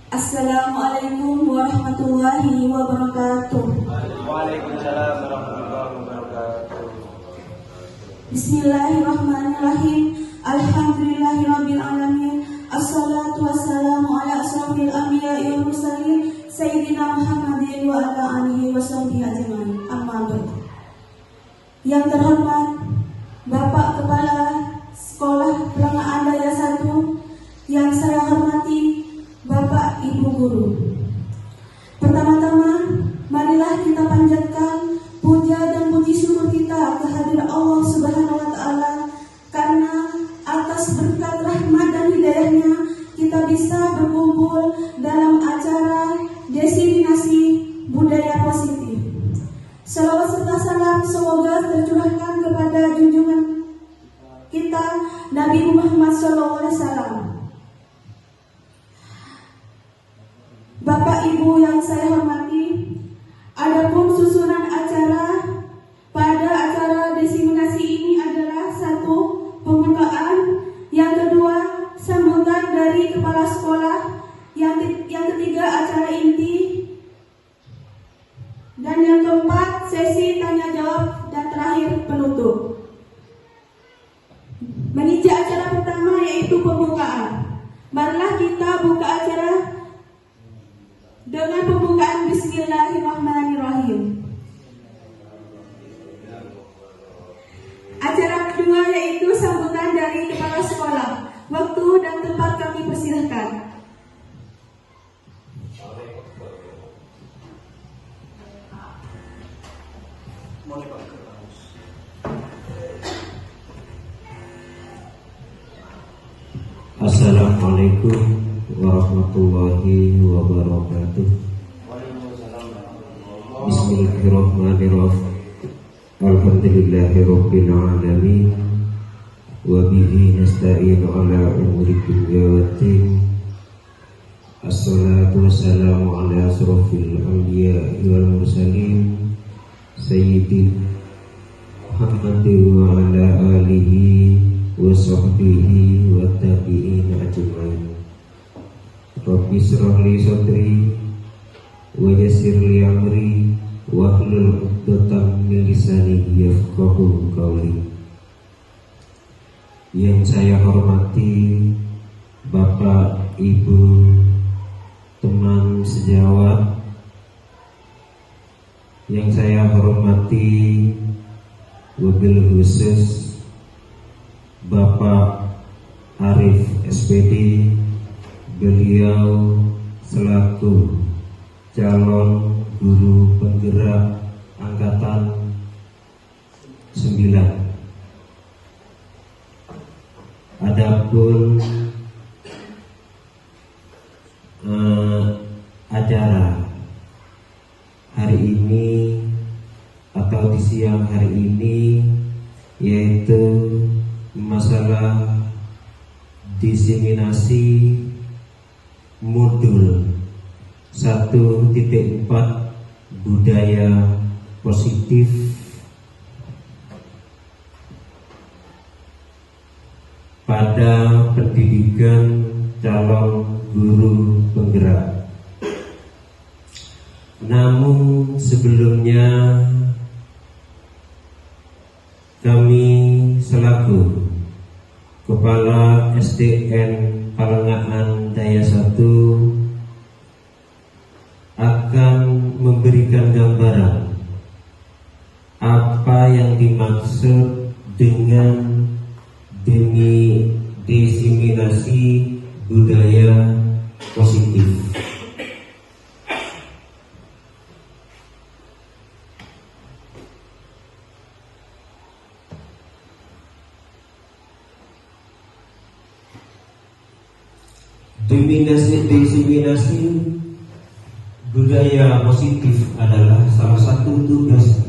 Assalamualaikum warahmatullahi wabarakatuh. Waalaikumsalam warahmatullahi wabarakatuh. Bismillahirrahmanirrahim. Alhamdulillahirabbil alamin. Assalatu wassalamu ala asrofil anbiya'i wal mursalin sayyidina Muhammadin wa ala alihi wa sahbihi ajmain. Amma ba'du. Yang terhormat Bapak Kepala Sekolah Pelangaan Daya 1, yang saya hormati Bapak Ibu Guru. Pertama-tama, marilah kita panjatkan puja dan puji syukur kita kehadirat Allah Subhanahu wa Ta'ala, karena atas berkat rahmat dan hidayahnya kita bisa berkumpul dalam acara diseminasi budaya positif. Salawat serta salam semoga tercurahkan kepada junjungan kita Nabi Muhammad SAW. Bapak Ibu yang saya hormati, adapun susunan acara pada acara diseminasi ini adalah: satu, pembukaan; yang kedua, sambutan dari kepala sekolah; yang ketiga, acara inti; dan yang keempat, sesi tanya jawab; dan terakhir, penutup. Menginjak acara pertama, yaitu pembukaan. Marilah kita buka acara dengan pembukaan Bismillahirrahmanirrahim. Acara kedua yaitu sambutan dari kepala sekolah. Waktu dan tempat kami persilahkan. Assalamualaikum warahmatullahi wabarakatuh. Bismillahirrahmanirrahim. Alhamdulillahirabbil alamin. Wa bihi nasta'inu ala umuri dunya waddin. Assalatu wassalamu ala asrofil anbiya'i wal mursalin sayyidi Muhammadin wa ala alihi wa sahbihi wa tabi'in ajmain. Rabbi shrah li sadri wa yassir li amri wahlul 'uqdatam min lisani yafqahu qawli. Yang saya hormati Bapak, Ibu, teman sejawat, yang saya hormati wabil khusus Bapak Arif SPD, beliau selaku calon guru penggerak angkatan 9. Adapun acara hari ini atau di siang hari ini yaitu masalah diseminasi modul 1.4 budaya positif pada pendidikan calon guru penggerak. Namun sebelumnya kami selaku Kepala SDN Pelangaan Daya 1 akan memberikan gambaran apa yang dimaksud dengan diseminasi budaya positif. Diseminasi budaya positif adalah salah satu tugas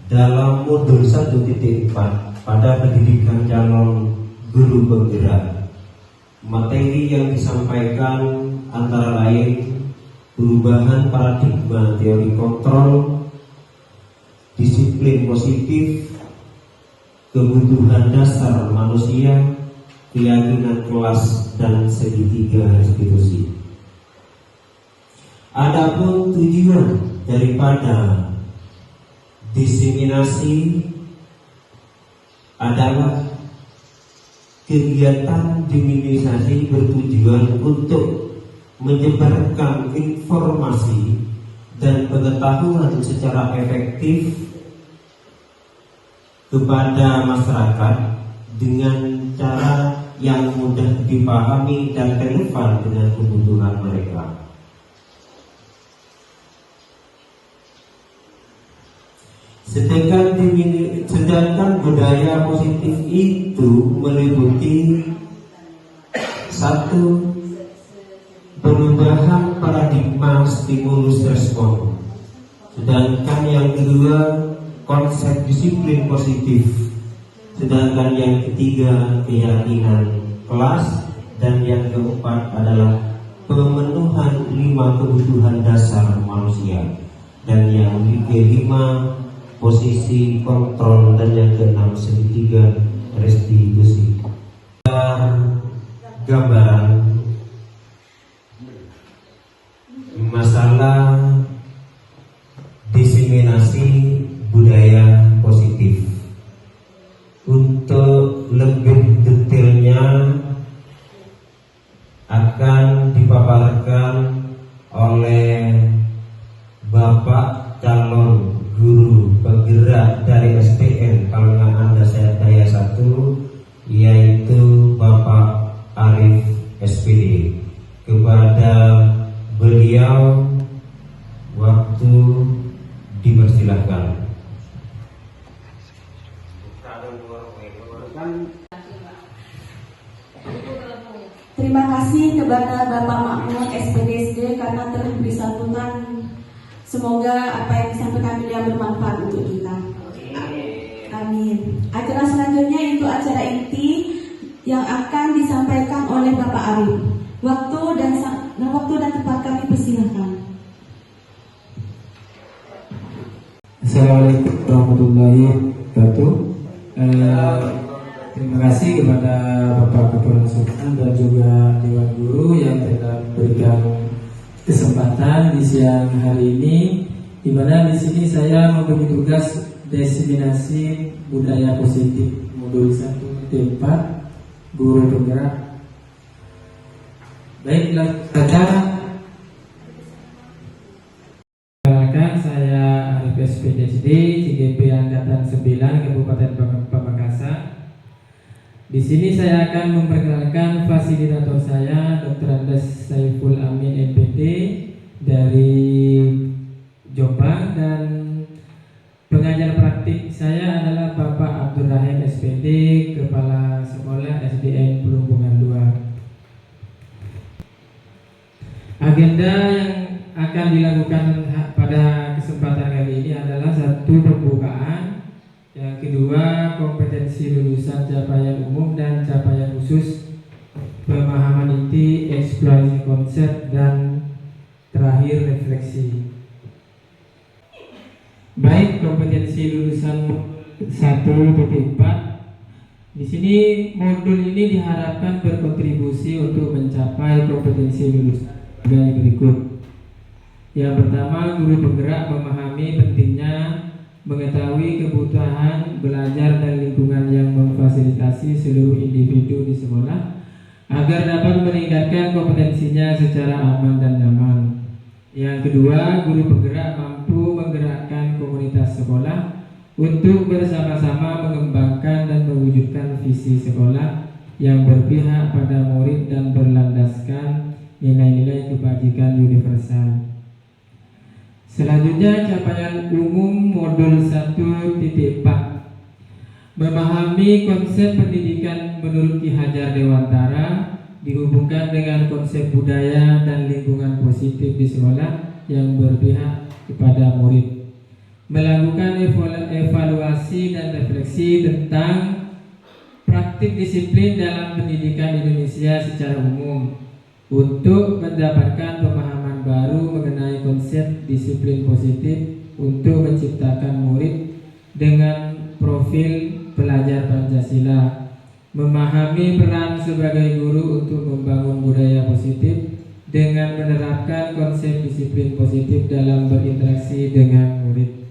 dalam modul 1.4 pada pendidikan calon guru penggerak. Materi yang disampaikan antara lain perubahan paradigma teori kontrol, disiplin positif, kebutuhan dasar manusia, keyakinan kelas, dan segitiga institusi. Adapun tujuan daripada diseminasi adalah kegiatan diseminasi bertujuan untuk menyebarkan informasi dan pengetahuan secara efektif kepada masyarakat dengan cara yang mudah dipahami dan relevan dengan kebutuhan mereka. Sedangkan budaya positif itu meliputi satu, perubahan paradigma stimulus respon. Sedangkan yang kedua, konsep disiplin positif. Sedangkan yang ketiga, keyakinan kelas. Dan yang keempat adalah pemenuhan 5 kebutuhan dasar manusia. Dan yang kelima, posisi kontrol. Dan yang keenam, segitiga restitusi. Gambaran masalah diseminasi budaya positif. Untuk lebih detailnya akan dipaparkan oleh Bapak calon guru penggerak dari SDN Palengahan Daya 1, yaitu Bapak Arif SPD. Kepada beliau waktu dipersilahkan. Terima kasih kepada Bapak Makmur SPDSD karena telah diberi sambutan. Semoga apa yang disampaikan beliau bermanfaat untuk kita. Amin. Acara selanjutnya itu acara inti yang akan disampaikan oleh Bapak Arif. Waktu dan tempat kami persilahkan. Assalamualaikum warahmatullahi wabarakatuh. Terima kasih kepada Bapak Kepala Sultan dan juga Dewan Guru yang telah memberikan kesempatan di siang hari ini, di mana di sini saya memberi tugas diseminasi budaya positif modul 1 tempat guru penggerak. Baiklah saja. Saya Arif SPDSD CGP Angkatan 9 Kabupaten Pamekasan. Di sini saya akan memperkenalkan fasilitator saya, Dr. Andes Saiful Amin MPD dari Jombang, dan pengajar praktik saya adalah Bapak Abdul Rahim SPD, Kepala Sekolah SDN Pelumpungan 2. Agenda yang akan dilakukan pada kesempatan kali ini adalah satu, pembukaan, yang kedua kompetensi lulusan capaian umum dan capaian khusus, pemahaman inti, eksplorasi konsep, dan terakhir refleksi. Baik, kompetensi lulusan 1.4. Di sini modul ini diharapkan berkontribusi untuk mencapai kompetensi lulusan yang berikut. Yang pertama, guru penggerak memahami pentingnya mengetahui kebutuhan belajar dan lingkungan yang memfasilitasi seluruh individu di sekolah agar dapat meningkatkan kompetensinya secara aman dan nyaman. Yang kedua, guru penggerak mampu menggerakkan komunitas sekolah untuk bersama-sama mengembangkan dan mewujudkan visi sekolah yang berpihak pada murid dan berlandaskan nilai-nilai kebajikan universal. Selanjutnya, capaian umum modul 1.4. Memahami konsep pendidikan menurut Ki Hajar Dewantara dihubungkan dengan konsep budaya dan lingkungan positif di sekolah yang berpihak kepada murid. Melakukan evaluasi dan refleksi tentang praktik disiplin dalam pendidikan Indonesia secara umum untuk mendapatkan pemahaman baru mengenai konsep disiplin positif untuk menciptakan murid dengan profil pelajar Pancasila, memahami peran sebagai guru untuk membangun budaya positif dengan menerapkan konsep disiplin positif dalam berinteraksi dengan murid.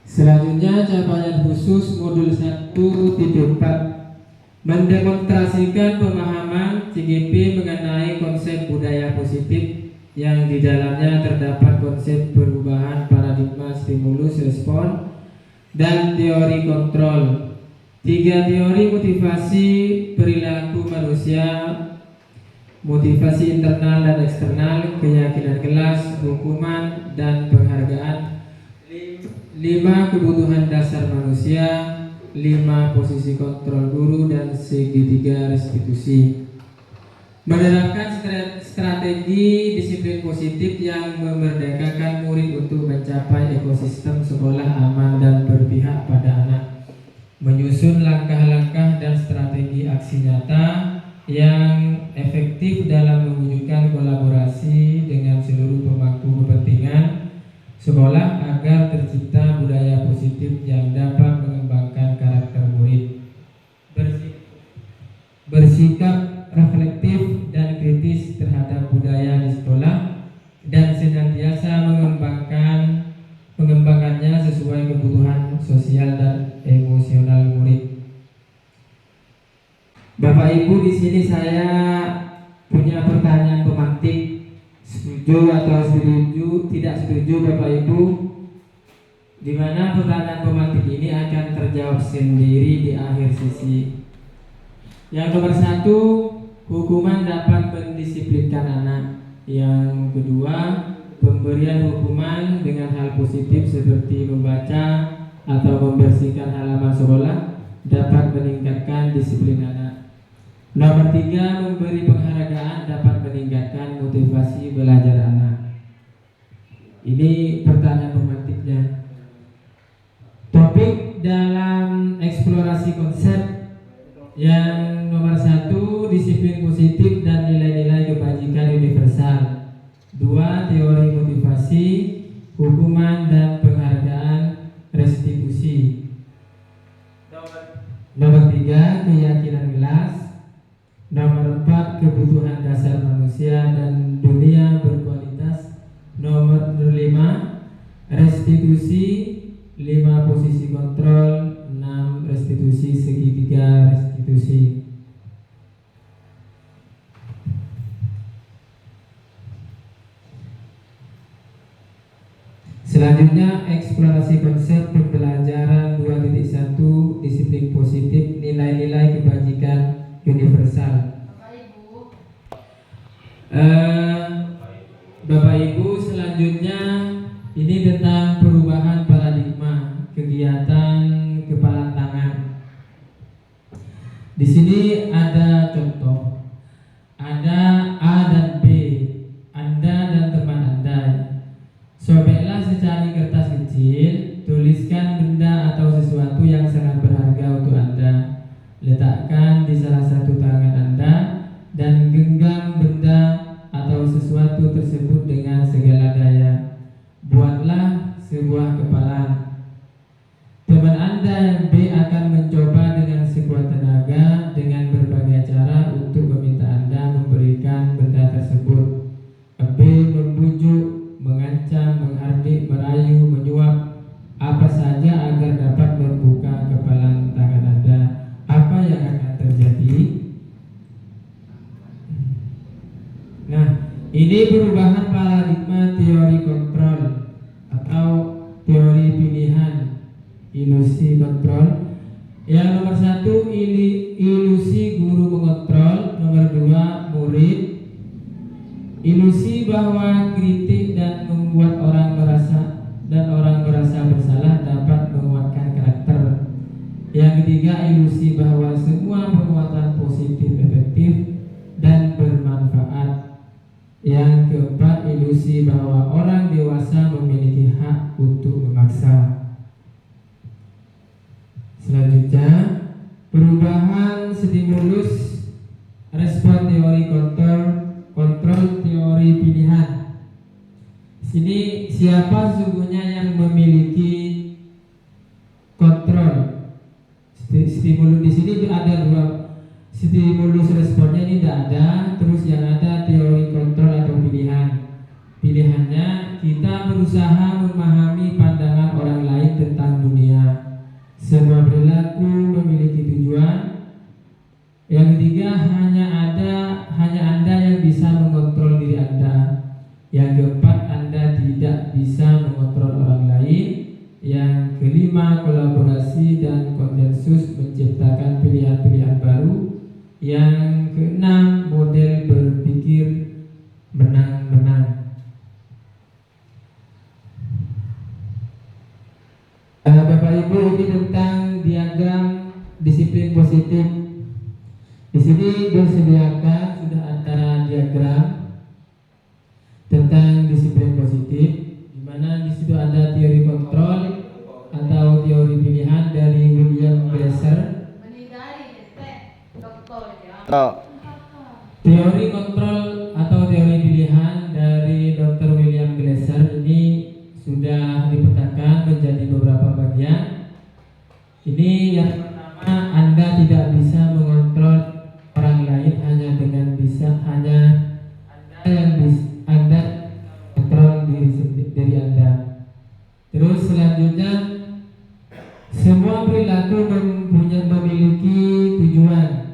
Selanjutnya, capaian khusus modul 1.4 mendemonstrasikan pemahaman CGP mengenai konsep budaya positif yang di dalamnya terdapat konsep perubahan paradigma stimulus respon dan teori kontrol. 3 teori motivasi perilaku manusia, motivasi internal dan eksternal, keyakinan kelas, hukuman dan penghargaan. 5 kebutuhan dasar manusia, 5 posisi kontrol guru, dan segitiga restitusi. Menerapkan strategi disiplin positif yang memerdekakan murid untuk mencapai ekosistem sekolah aman dan berpihak pada anak. Menyusun langkah-langkah dan strategi aksi nyata yang efektif dalam mewujudkan kolaborasi dengan seluruh pemangku kepentingan sekolah agar tercipta budaya positif yang dapat mengembangkan karakter murid. Bersikap reflektif dan kritis terhadap budaya di sekolah dan senantiasa mengembangkannya sesuai kebutuhan sosial dan emosional murid. Bapak Ibu, di sini saya punya pertanyaan pemantik. Setuju atau setuju, tidak setuju Bapak Ibu? Di mana pertanyaan pemantik ini akan terjawab sendiri di akhir sesi. Yang nomor 1, hukuman dapat mendisiplinkan anak. Yang kedua, pemberian hukuman dengan hal positif seperti membaca atau membersihkan halaman sekolah dapat meningkatkan disiplin anak. Nomor 3, memberi penghargaan dapat meningkatkan motivasi belajar anak. Ini pertanyaan pemantiknya. Topik dalam eksplorasi konsep yang nomor 1, disiplin positif dan nilai-nilai kebajikan universal. 2, teori motivasi, hukuman dan penghargaan restitusi. Nomor 3, keyakinan kelas. Nomor 4, kebutuhan dasar manusia dan dunia berkualitas. Nomor 5, restitusi. 5, posisi kontrol. 6, restitusi segitiga restitusi. Selanjutnya, eksplorasi konsep pembelajaran 2.1 disiplin positif, nilai-nilai kebajikan universal. Bapak Ibu, selanjutnya ini tentang perubahan paradigma kegiatan kepala tangan. Di sini ada contoh, ada A dan B, Anda dan teman Anda. Sobeklah secari kertas kecil, tuliskan benda atau sesuatu yang sangat berharga untuk Anda. Letakkan di salah satu tangan Anda dan genggam benda atau sesuatu tersebut dengan segala daya. Buatlah sebuah kepalan. Teman Anda yang B akan mencoba dengan sekuat tenaga dengan berbagai cara untuk meminta Anda memberikan benda tersebut. B membujuk, mengancam, menghardik, merayu, menyuap, apa saja agar dapat membuka kepalan tangan Anda. Apa yang akan terjadi? Nah, ini perubahan paradigma teori kontrol atau teori pilihan, ilusi kontrol. Yang nomor 1, ilusi guru mengontrol. Nomor 2, murid. Ilusi bahwa kritik dan membuat orang merasa bersalah dapat menguatkan karakter. Yang ketiga, ilusi bahwa semua perbuatan positif efektif dan bermanfaat. Yang keempat, ilusi bahwa orang dewasa memiliki hak untuk memaksa. Selanjutnya, perubahan stimulus respon teori kontrol teori pilihan. Sini siapa sesungguhnya yang memiliki kontrol? Stimulus di sini ada 2. stimulus responnya ini tidak ada. Terus yang ada teori kontrol atau pilihan. Pilihannya kita berusaha memahami pandangan orang lain tentang dunia. Semua perilaku memiliki tujuan. Yang ketiga, hanya Anda yang bisa mengontrol diri Anda. Yang keempat, Anda tidak bisa mengontrol orang lain. Yang kelima, kolaborasi dan konsensus menciptakan pilihan-pilihan baru. Yang keenam, model berpikir menang-menang. Bapak Ibu, ini tentang diagram disiplin positif. Di sini disediakan sudah ada diagram tentang disiplin positif, di mana di situ ada teori kontrol atau teori pilihan dari William Glasser. Teori kontrol atau teori pilihan dari Dr. William Glasser ini sudah dipetakan menjadi beberapa bagian. Ini yang pertama, Anda tidak bisa mengontrol orang lain hanya dengan hanya Anda yang bisa Anda kontrol diri Anda. Terus selanjutnya, semua perilaku memiliki tujuan.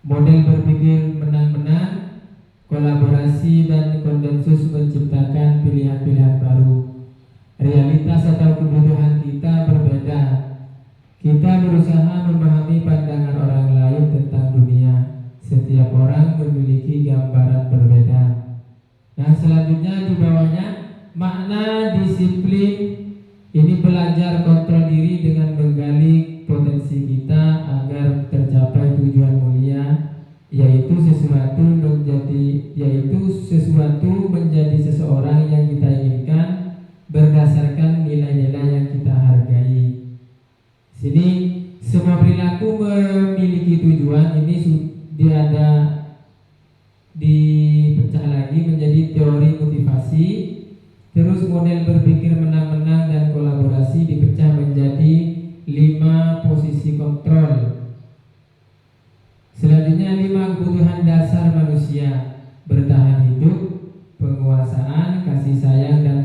Model berpikir menang-menang, kolaborasi dan konsensus menciptakan pilihan-pilihan baru. Realitas atau kebutuhan kita berbeda. Kita berusaha memahami pandangan orang lain tentang dunia. Setiap orang memiliki gambaran berbeda. Nah, selanjutnya di bawahnya, makna disiplin ini belajar kontrol diri dengan menggali potensi kita agar tercapai tujuan mulia, yaitu sesuatu menjadi seseorang yang kita inginkan berdasarkan nilai-nilai yang kita hargai. Sini semua perilaku memiliki tujuan. Ini dipecah lagi menjadi teori motivasi. Terus model berpikir menang-menang dan kolaborasi dipecah menjadi 5 posisi kontrol. Selanjutnya 5 kebutuhan dasar manusia: bertahan hidup, penguasaan, kasih sayang dan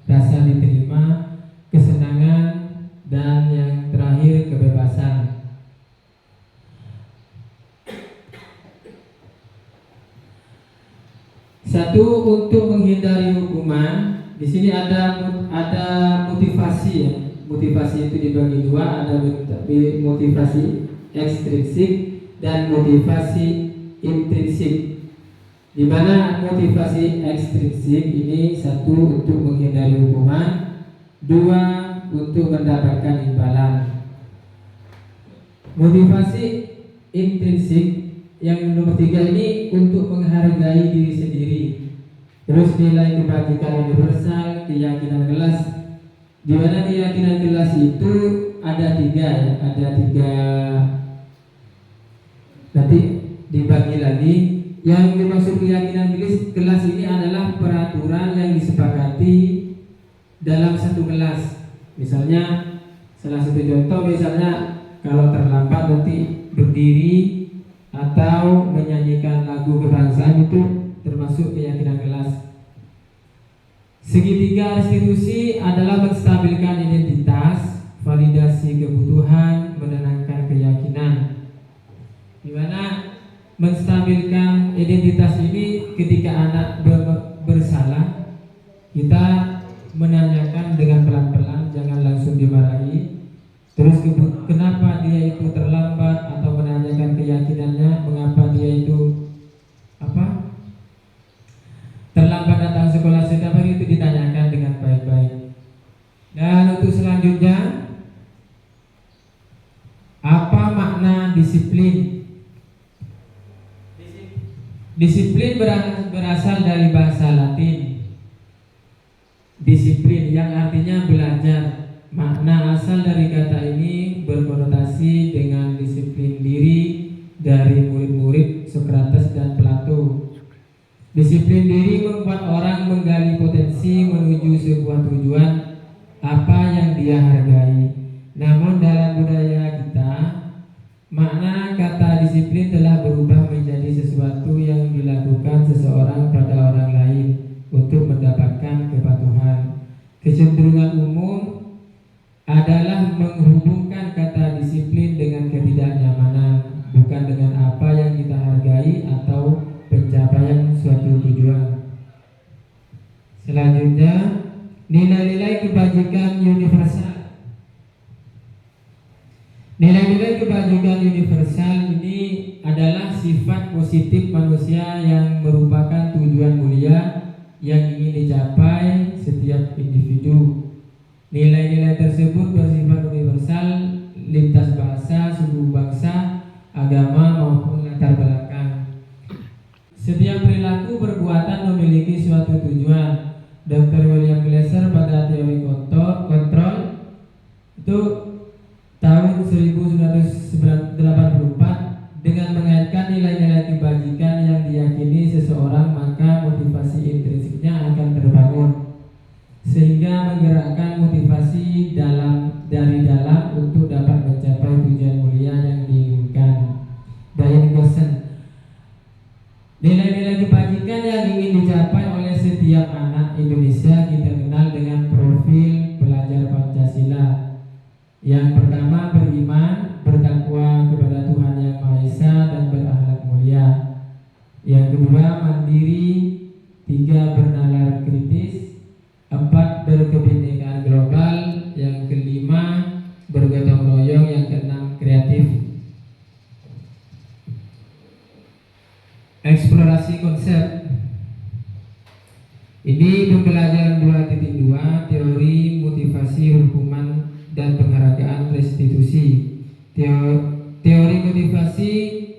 rasa diterima, kesenangan, dan yang terakhir kebebasan. Satu, untuk menghindari hukuman. Di sini ada motivasi ya. Motivasi itu dibagi 2, ada motivasi ekstrinsik dan motivasi intrinsik. Di mana motivasi ekstrinsik ini 1 untuk menghindari hukuman, 2 untuk mendapatkan imbalan. Motivasi intrinsik yang nomor 3 ini untuk menghargai diri sendiri. Terus nilai kebajikan universal, keyakinan kelas. Di mana keyakinan kelas itu ada 3 ya, ada 3. Nanti dibagi lagi. Yang dimaksud keyakinan kelas ini adalah peraturan yang disepakati dalam satu kelas. Misalnya, salah satu contoh misalnya kalau terlambat nanti berdiri atau menyanyikan lagu kebangsaan, itu termasuk keyakinan kelas. Segitiga restitusi adalah menstabilkan identitas, validasi kebutuhan, menenangkan keyakinan. Di mana menstabilkan identitas ini ketika anak bersalah, kita menanyakan dengan pelan-pelan, jangan langsung dimarahi. Terus kenapa dia itu terlambat, atau menanyakan keyakinannya, mengapa dia itu terlambat datang sekolah setiap hari, itu ditanyakan dengan baik-baik. Dan untuk selanjutnya, apa makna disiplin? Disiplin berasal dari bahasa Latin disiplin, yang artinya belajar. Makna asal dari kata ini berkonotasi dengan disiplin diri dari murid-murid Sokrates dan Plato. Disiplin diri membuat orang menggali potensi menuju sebuah tujuan apa yang dia hargai. Namun dalam budaya kita, makna kata disiplin telah berubah menjadi sesuatu yang dilakukan seseorang pada orang lain untuk mendapatkan kepatuhan. Kecenderungan umum adalah menghubungkan kata disiplin dengan ketidaknyamanan, bukan dengan apa yang kita hargai atau pencapaian suatu tujuan. Selanjutnya, nilai-nilai kebajikan universal. Nilai-nilai kebajikan universal ini adalah sifat positif manusia yang merupakan tujuan mulia yang ingin dicapai setiap individu. Nilai-nilai tersebut bersifat universal lintas bahasa, suku bangsa, agama maupun latar belakang. Setiap perilaku perbuatan memiliki suatu tujuan. Dr. William Glasser pada teori kontrol itu tahun 1984 dengan mengaitkan nilai-nilai kebajikan yang diyakini seseorang, maka motivasi intrinsiknya akan terbangun sehingga menggerakkan motivasi dari dalam untuk dapat mencapai tujuan mulia yang diinginkan. Diane Goshen. Nilai-nilai kebajikan yang ingin dicapai oleh setiap anak Indonesia kita kenal dengan profil pelajar Pancasila. Yang pertama, beriman, bertakwa kepada Tuhan Yang Maha Esa dan berakhlak mulia. Yang kedua, mandiri. Tiga, bernalar kritis. Empat, berkebinekaan global. Yang kelima, bergotong royong. Yang keenam, kreatif. Eksplorasi konsep. Ini pembelajaran 2.2 teori motivasi hukuman dan penghargaan restitusi. Teori motivasi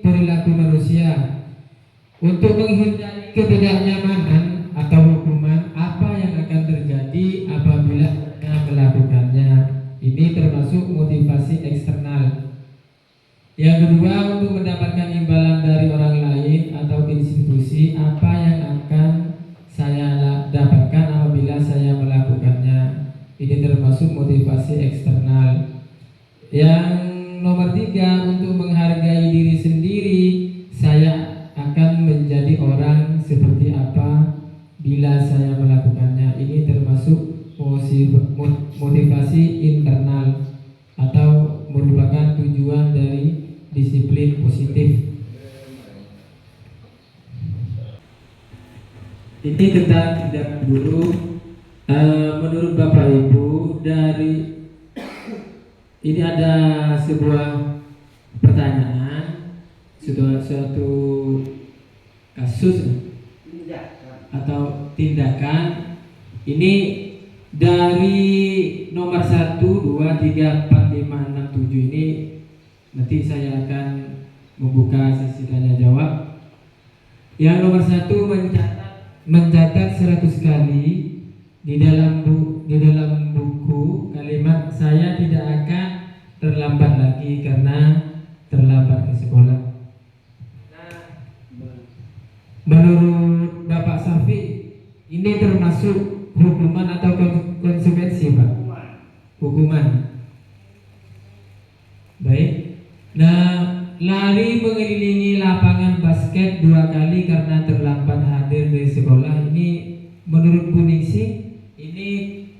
perilaku manusia. Untuk menghindari ketidaknyamanan atau hukuman, apa yang akan terjadi apabila kita melakukannya. Ini termasuk motivasi eksternal. Yang kedua, untuk mendapatkan imbalan dari orang lain atau institusi, apa yang akan saya dapatkan apabila saya melakukannya. Ini termasuk motivasi eksternal. Yang nomor 3, untuk menghargai diri sendiri, saya akan menjadi orang seperti apa bila saya melakukannya. Ini termasuk motivasi internal atau merupakan tujuan dari disiplin positif. Ini tentang tindakan guru. Menurut Bapak Ibu, dari ini ada sebuah pertanyaan, suatu kasus atau tindakan. Ini dari nomor 1, 2, 3, 4, 5, 6, 7 ini nanti saya akan membuka sesi tanya jawab. Yang nomor 1, mencatat 100 kali di dalam buku kalimat "saya tidak akan terlambat lagi karena terlambat ke sekolah". Menurut Bapak Safi, ini termasuk hukuman atau konsekuensi, Pak? Hukuman. Baik. Nah, lari mengelilingi lapangan basket 2 kali karena terlambat hadir di sekolah, ini menurut Bu Ningsi ini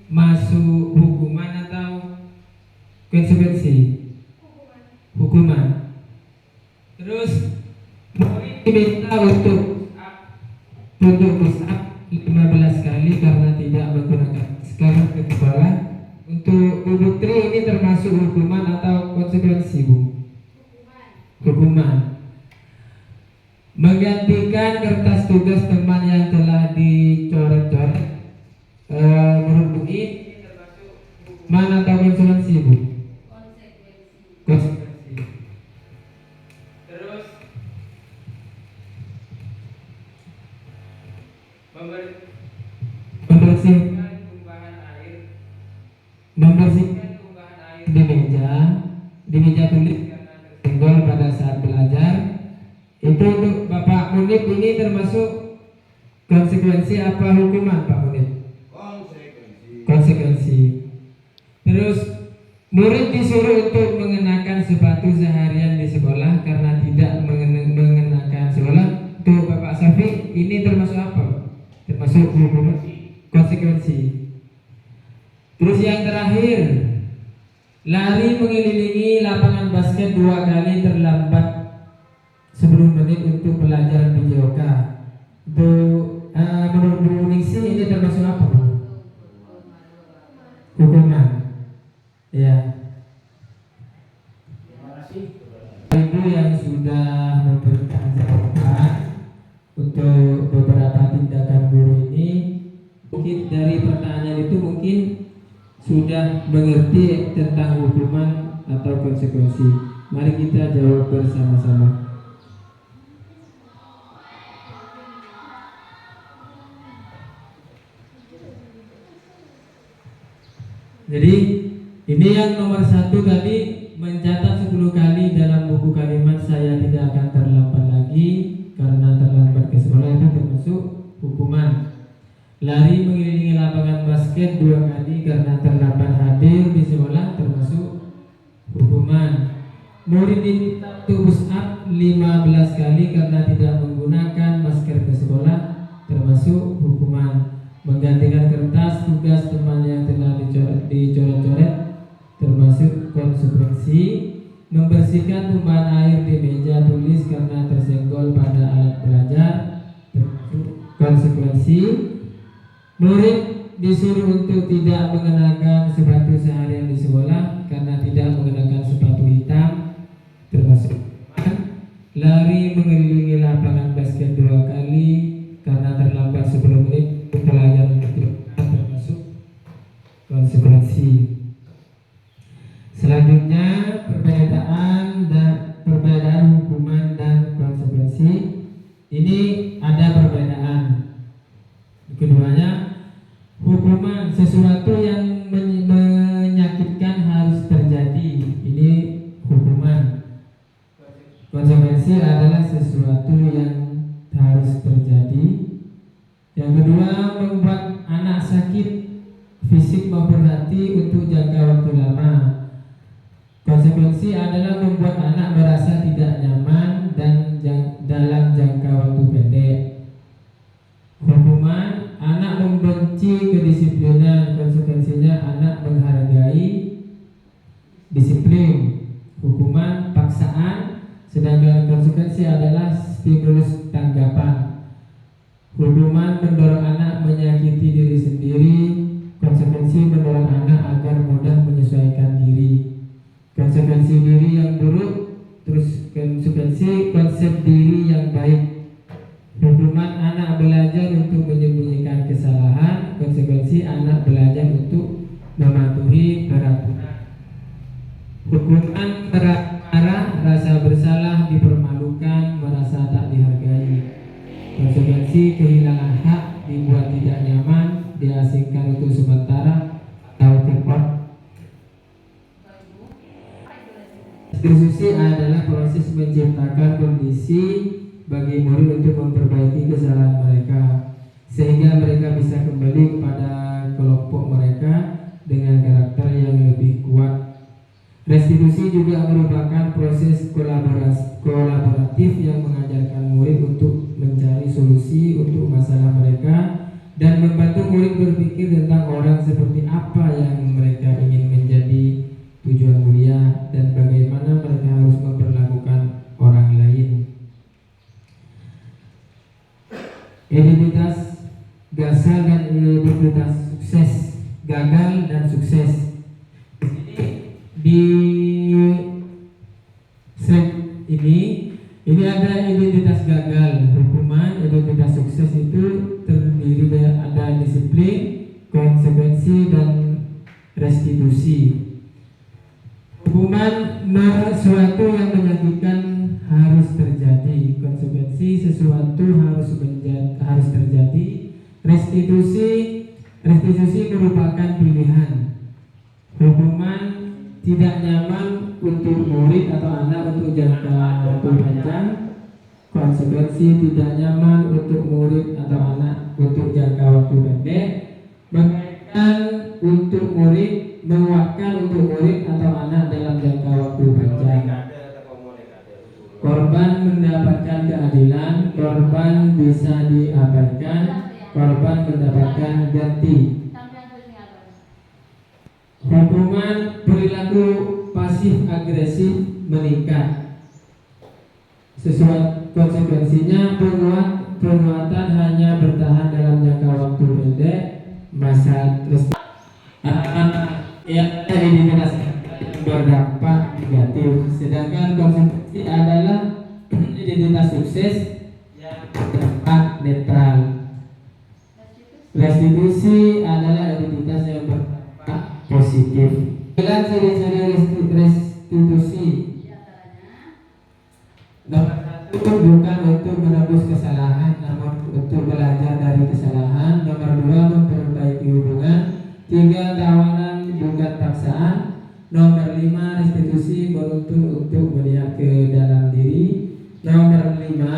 masuk hukuman atau konsekuensi? Hukuman. Terus murid diminta untuk push up 15 kali karena tidak menggunakan masker ke sekolah. Untuk Bu Putri ini termasuk hukuman atau konsekuensi, Bu? Hukuman. Menggantikan kertas tugas teman yang telah dicoret-coret, menurut Bu ini termasuk hukuman atau konsekuensi, Bu? Konsekuensi. Terus membersihkan tumbahan air di meja tulis karena tersenggol pada saat belajar. Itu untuk Bapak Munib ini termasuk konsekuensi apa hukuman, Pak Munib? Konsekuensi. Terus murid disuruh untuk mengenakan sepatu seharian di sekolah karena tidak termasuk hukuman konsekuensi. Terus yang terakhir, lari mengelilingi lapangan basket 2 kali terlambat 10 menit untuk pelajaran PJOK. Menurut Bu Ningsih ini termasuk apa, Bu? Hukuman. Ya. Ibu yang sudah memberikan jawaban untuk beberapa tindakan guru ini, mungkin dari pertanyaan itu mungkin sudah mengerti tentang hukuman atau konsekuensi. Mari kita jawab bersama-sama. Jadi ini yang nomor 1 tadi, mencatat 10 kali dalam buku kalimat saya tidak akan terlambat lagi karena terlambat ke sekolah, itu termasuk hukuman. Lari mengelilingi lapangan basket 2 kali karena terlambat hadir di sekolah termasuk hukuman. Murid diminta untuk push up 15 kali karena tidak menggunakan masker ke sekolah termasuk hukuman. Menggantikan kertas tugas teman yang telah dicoret-coret termasuk konsekuensi. Membersihkan tumpahan air di meja tulis karena tersenggol pada alat belajar termasuk konsekuensi. Murid disuruh untuk tidak mengenakan sepatu seharian di sekolah karena tidak mengenakan sepatu hitam termasuk hukuman. Lari mengelilingi lapangan basket 2 kali karena terlambat 10 menit pelajaran termasuk konsekuensi. Selanjutnya perbedaan hukuman dan konsekuensi. Ini ada perbedaan. Keduanya, hukuman sesuatu yang menyakitkan harus terjadi. Ini hukuman. Konsekuensi adalah sesuatu yang harus terjadi. Yang kedua, membuat anak sakit fisik maupun hati untuk jangka waktu lama. Konsekuensi adalah membuat anak merasa tidak nyaman dan dalam jangka waktu pendek. Hukuman, anak membenci kedisiplinan, konsekuensinya anak menghargai disiplin. Hukuman, paksaan, sedangkan konsekuensi adalah stimulus tanggapan. Hukuman mendorong anak menyakiti diri sendiri, konsekuensi mendorong anak agar mudah menyesuaikan diri. Konsekuensi diri yang buruk, terus konsekuensi konsep diri yang baik. Hukuman, anak belajar untuk menyembunyikan kesalahan, konsekuensi anak belajar untuk mematuhi peraturan. Hukuman, marah, rasa bersalah, dipermalukan, merasa tak dihargai. Konsekuensi kehilangan hak, dibuat tidak nyaman, diasingkan untuk sementara atau terpot. Restitusi adalah proses menciptakan kondisi bagi murid untuk memperbaiki kesalahan mereka sehingga mereka bisa kembali kepada kelompok mereka dengan karakter yang lebih kuat. Restitusi juga merupakan proses kolaboratif yang mengajarkan murid untuk mencari solusi untuk masalah mereka dan membantu murid berpikir tentang orang seperti apa yang mereka ingin menjadi tujuan mulia dan bagaimana mereka harus memperlakukan orang lain. Identitas gagal dan identitas sukses, gagal dan sukses. Di slide ini ada identitas gagal, hukuman. Identitas sukses itu terdiri dari ada disiplin, konsekuensi dan restitusi. Hukuman, sesuatu yang menyakitkan harus terjadi. Konsekuensi, sesuatu harus terjadi. Restitusi merupakan pilihan. Hukuman, tidak nyaman untuk murid atau anak untuk jangka waktu panjang. Konsekuensi, tidak nyaman untuk murid atau anak untuk jangka waktu pendek. Mengaitkan untuk murid, menguatkan untuk murid atau anak dalam jangka waktu panjang. Korban mendapatkan keadilan, korban bisa diabaikan, korban mendapatkan ganti. Hukuman perilaku pasif agresif meningkat. Sesuai konsekuensinya, perbuatan hanya bertahan dalam jangka waktu pendek, masa yang diidentifikasikan berdampak negatif. Sedangkan konsekuensi adalah identitas sukses yang berdampak netral. Restitusi adalah identitas yang berdampak positif. Dengan ciri-ciri restitusi, nomor satu, bukan untuk menebus kesalahan, namun untuk belajar dari kesalahan. Nomor dua, memperbaiki hubungan. Tiga, tawanan bukan paksaan. Nomor lima, restitusi menuntut untuk melihat ke dalam diri. Nomor lima,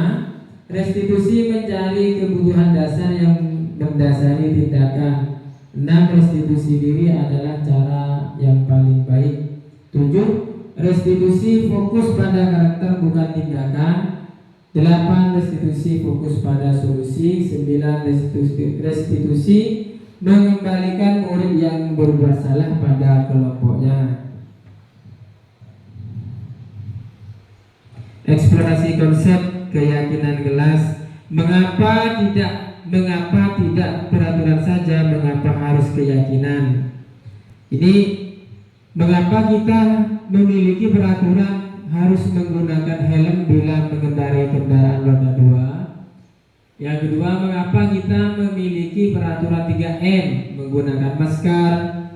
restitusi mencari kebutuhan dasar yang mendasari tindakan. 6, restitusi diri adalah cara yang paling baik. 7, restitusi fokus pada karakter bukan tindakan. 8, restitusi fokus pada solusi. 9, restitusi mengembalikan murid yang berbuat salah pada kelompoknya. Eksplorasi konsep keyakinan kelas. Mengapa tidak peraturan saja, mengapa harus keyakinan? Ini mengapa kita memiliki peraturan harus menggunakan helm bila mengendarai kendaraan roda 2. Yang kedua, mengapa kita memiliki peraturan 3M, menggunakan masker,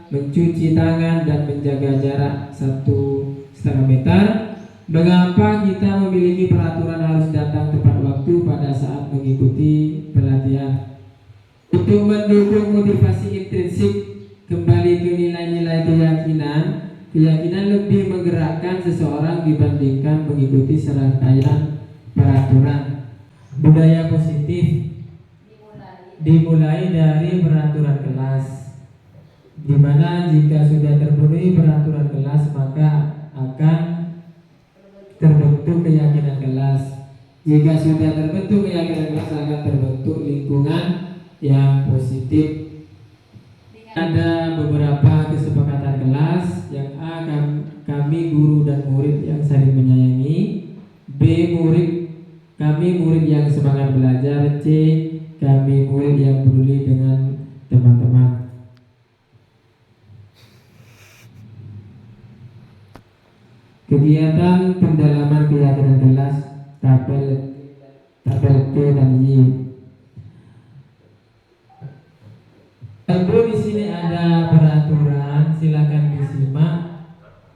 mencuci tangan, dan menjaga jarak 1,5 meter. Mengapa kita memiliki peraturan harus datang tepat waktu pada saat mengikuti pelatihan? Untuk mendukung motivasi intrinsik, kembali ke nilai-nilai keyakinan. Keyakinan lebih menggerakkan seseorang dibandingkan mengikuti serangkaian peraturan. Budaya positif dimulai dari peraturan kelas, di mana jika sudah terpenuhi peraturan kelas maka akan terbentuk keyakinan kelas. Jika sudah terbentuk keyakinan kelas akan terbentuk lingkungan yang positif. Ada beberapa kesepakatan kelas. Yang A, kami guru dan murid yang saling menyayangi. B, kami murid yang semangat belajar. C, kami murid yang peduli dengan teman-teman. Kegiatan pendalaman keyakinan kelas, tabel T dan Y. Tentu di sini ada peraturan, silakan disimak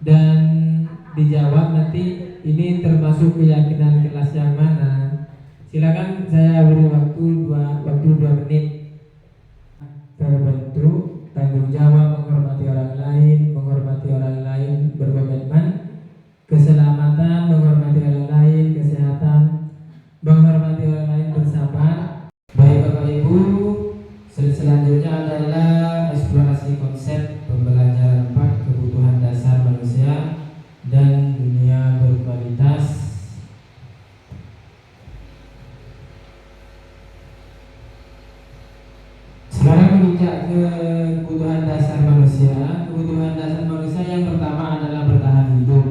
dan dijawab nanti. Ini termasuk keyakinan kelas yang mana? Silakan, saya beri waktu 2 menit. Terbentuk tanggung jawab menghormati orang lain, berkomitmen, keselamatan, menghormati orang lain, kesehatan, menghormati orang lain, bersabar. Baik Bapak Ibu, selanjutnya adalah eksplorasi konsep pembelajaran 4, kebutuhan dasar manusia dan dunia berkualitas. Sekarang menginjak ke kebutuhan dasar manusia. Kebutuhan dasar manusia yang pertama adalah bertahan hidup,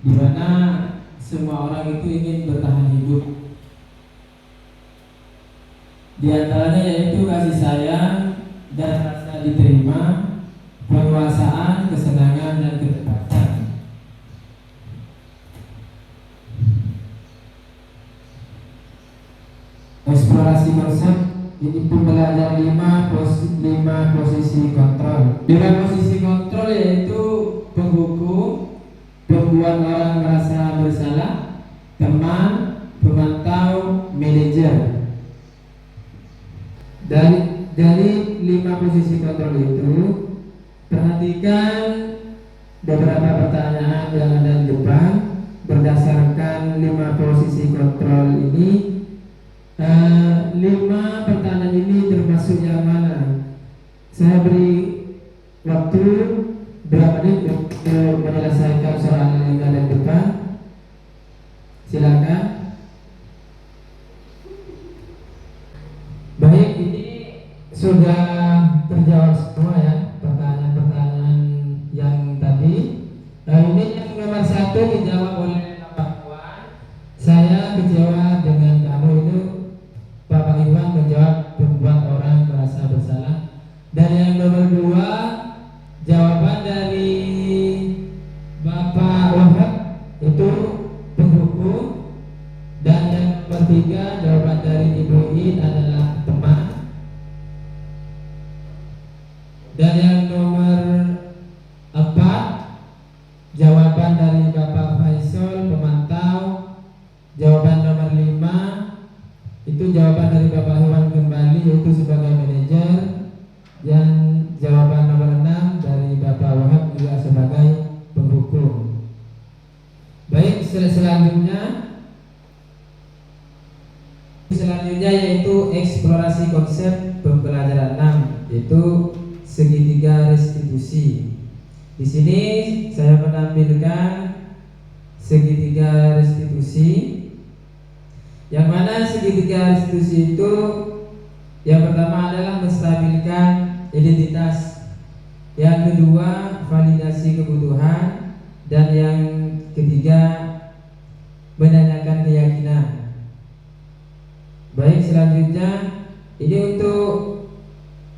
di mana semua orang itu ingin bertahan hidup. Di antaranya yaitu kasih sayang dan rasa diterima, penguasaan, kesenangan, dan ketepatan. Eksplorasi konsep. Ini pembelajaran 5 posisi kontrol. 5 posisi kontrol yaitu penghukum, pembuat orang merasa bersalah, teman, pemantau, manajer. Dari 5 posisi kontrol itu, perhatikan beberapa pertanyaan yang ada di depan. Berdasarkan 5 posisi kontrol ini, 5 pertanyaan ini termasuk yang mana? Saya beri waktu berapa menit untuk menyelesaikan soal yang ada di depan. Silakan. satu dijawab oleh Bapak Iwan. Saya kecewa dengan kamu itu. Bapak Iwan menjawab membuat orang merasa bersalah. Dan yang nomor dua, jawaban dari Bapak Wahab itu penghukum. Dan yang nomor tiga, jawaban dari Ibu In adalah teman. Dan yang nomor empat, jawaban dari Bapak Faisal pemantau. Jawaban nomor lima itu jawaban dari Bapak Iwan kembali, yaitu sebagai manajer. Dan jawaban nomor 6 dari Bapak Wahab juga sebagai penghukum. Baik, selanjutnya yaitu eksplorasi konsep pembelajaran 6, yaitu segitiga restitusi. Di sini saya menampilkan segitiga restitusi. Yang mana segitiga restitusi itu yang pertama adalah menstabilkan identitas, yang kedua validasi kebutuhan, dan yang ketiga menanyakan keyakinan. Baik, selanjutnya ini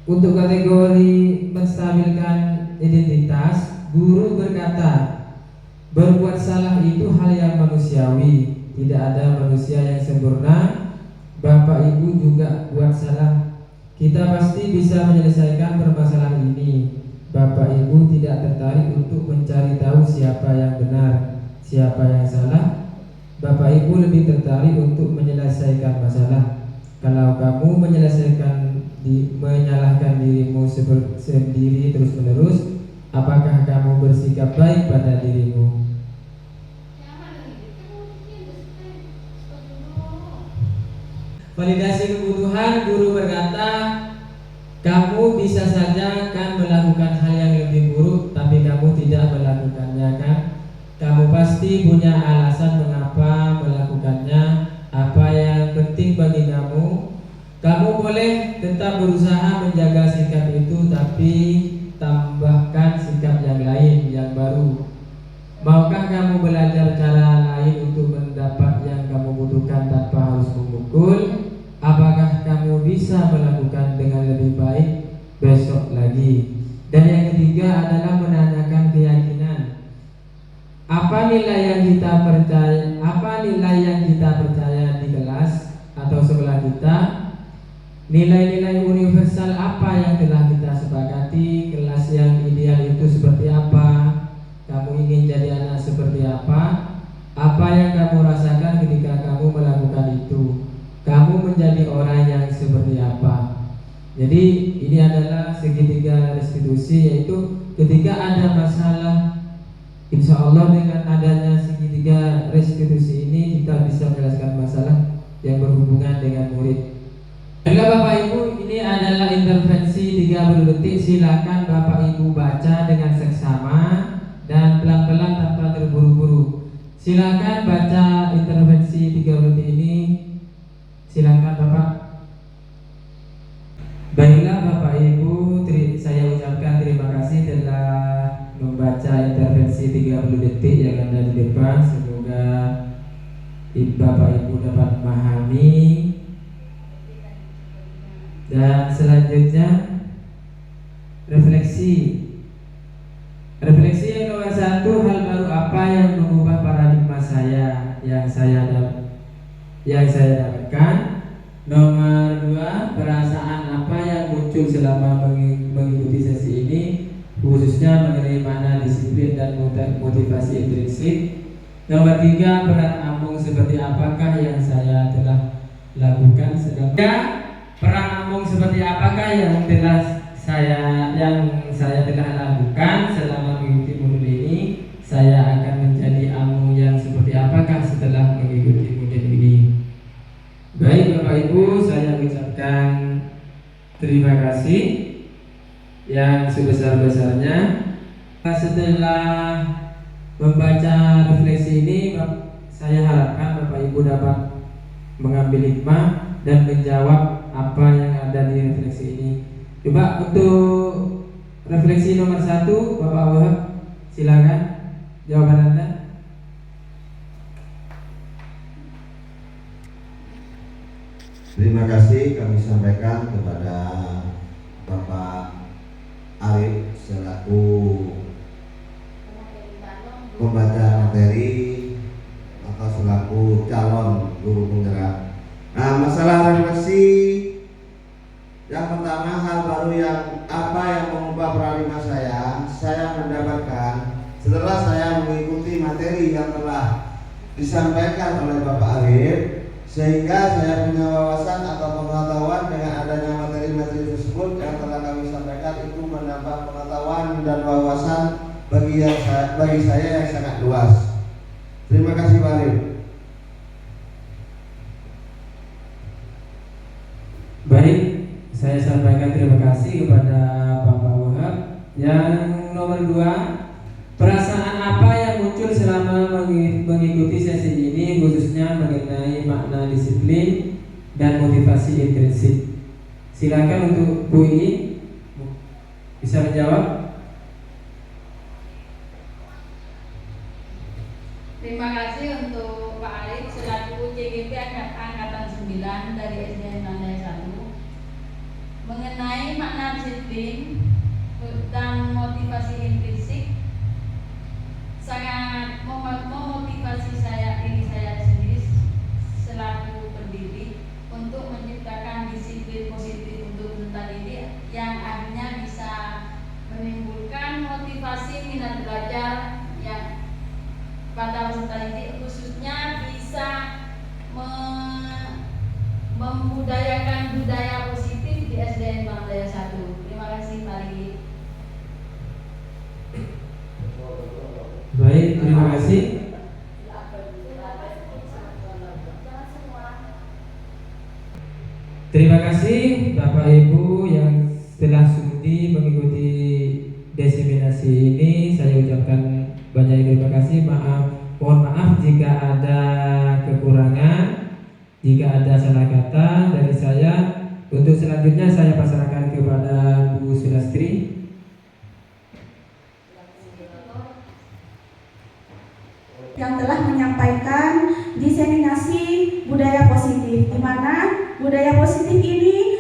untuk kategori menstabilkan identitas, guru berkata berbuat salah itu hal yang manusiawi, tidak ada manusia yang sempurna. Bapak Ibu juga buat salah, kita pasti bisa menyelesaikan permasalahan ini. Bapak Ibu tidak tertarik untuk mencari tahu siapa yang benar, siapa yang salah. Bapak Ibu lebih tertarik untuk menyelesaikan masalah. Kalau kamu menyalahkan dirimu sendiri terus-menerus, apakah kamu bersikap baik pada dirimu? Validasi kebutuhan, guru berkata, kamu bisa saja kan melakukan hal yang lebih buruk, tapi kamu tidak melakukannya kan? Kamu pasti punya alasan mengapa melakukannya. Apa yang penting bagi kamu, kamu boleh tetap berusaha menjaga sikap itu, tapi tambahkan sikap yang lain, yang baru. Maukah kamu belajar cara lain untuk mendapat yang kamu butuhkan tanpa harus memukul? Apakah kamu bisa melakukan dengan lebih baik besok lagi? Dan yang ketiga adalah menanyakan keyakinan. Apa nilai yang kita percaya di kelas atau sekolah kita? Nilai-nilai universal apa yang telah kita sepakati? Kelas yang ideal itu seperti apa? Kamu ingin jadi anak seperti apa? Apa yang kamu rasakan ketika kamu melakukan itu? Kamu menjadi orang yang seperti apa? Jadi ini adalah segitiga restitusi, yaitu ketika ada masalah, insya Allah dengan adanya segitiga restitusi ini kita bisa menyelesaikan masalah yang berhubungan dengan murid. Baiklah Bapak Ibu, ini adalah intervensi 30 detik. Silakan Bapak Ibu baca dengan seksama dan pelan-pelan tanpa terburu-buru. Silakan baca intervensi 30 detik ini. Silakan Bapak. Baiklah Bapak Ibu, saya ucapkan terima kasih telah membaca intervensi 30 detik yang ada di depan. Semoga Bapak Ibu dapat memahami. Dan selanjutnya refleksi yang nomor 1, hal baru apa yang mengubah paradigma saya yang saya dapatkan. Nomor 2, perasaan apa yang muncul selama mengikuti sesi ini, khususnya mengenai makna disiplin dan motivasi intrinsik. Nomor 3, peran Amung seperti apakah yang saya telah lakukan. Sedangkan peran Amung seperti apakah yang saya telah lakukan selama mengikuti modul ini. Saya akan menjadi Amung yang seperti apakah setelah mengikuti modul ini. Baik Bapak Ibu, saya ucapkan terima kasih yang sebesar-besarnya. Setelah membaca refleksi ini, saya harapkan Bapak Ibu dapat mengambil hikmah dan menjawab apa yang ada di refleksi ini. Coba untuk refleksi nomor 1, Bapak Wahab, silakan jawaban Anda. sampaikan kepada Bapak Arif selaku pembaca materi atau selaku calon guru penggerak. Nah, masalah refleksi yang pertama, hal baru yang mengubah paradigma saya mendapatkan setelah saya mengikuti materi yang telah disampaikan oleh Bapak Arif, sehingga saya punya wawasan atau pengetahuan dengan adanya materi-materi tersebut yang telah kami sampaikan itu menambah pengetahuan dan wawasan bagi saya yang sangat luas. Terima kasih Pak Arif. Baik, saya sampaikan terima kasih kepada Bapak Wahab. Yang nomor 2, perasaan apa yang muncul selama mengikuti sesi ini, khususnya mengenai makna disiplin dan motivasi intrinsik? Silakan untuk Bu Ini bisa menjawab. Terima kasih untuk Pak Arif selaku CGP Angkatan 9 dari SDN Mandai 1. Mengenai makna disiplin dan motivasi intrinsik, sangat memotivasi diri saya sendiri selaku pendiri untuk menciptakan disiplin positif untuk peserta didik yang akhirnya bisa menimbulkan motivasi minat belajar yang pada peserta didik, khususnya bisa membudayakan budaya positif di SDN Mandai 1. Terima kasih Pak Rigi. Baik, terima kasih. Terima kasih Bapak Ibu yang telah sudi mengikuti diseminasi ini. Saya ucapkan banyak terima kasih. Mohon maaf jika ada kekurangan, jika ada salah kata dari saya. Untuk selanjutnya saya pasrahkan kepada Bu Sulastri. Yang telah menyampaikan diseminasi budaya positif, di mana budaya positif ini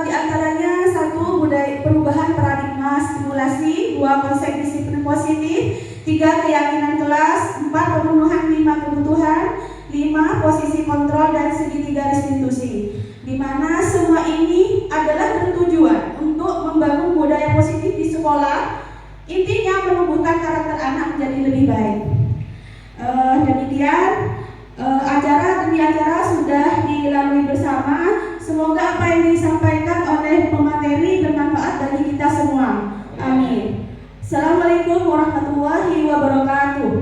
diantaranya 1 budaya perubahan paradigma stimulasi, 2 konsep disiplin positif, 3 keyakinan kelas, 4 pemenuhan 5 kebutuhan, 5 posisi kontrol dan segitiga restitusi, di mana semua ini adalah bertujuan untuk membangun budaya positif di sekolah, intinya menumbuhkan karakter anak menjadi lebih baik. Demikian acara demi acara sudah dilalui bersama. Semoga apa yang disampaikan oleh pemateri bermanfaat bagi kita semua. Amin. Assalamualaikum warahmatullahi wabarakatuh.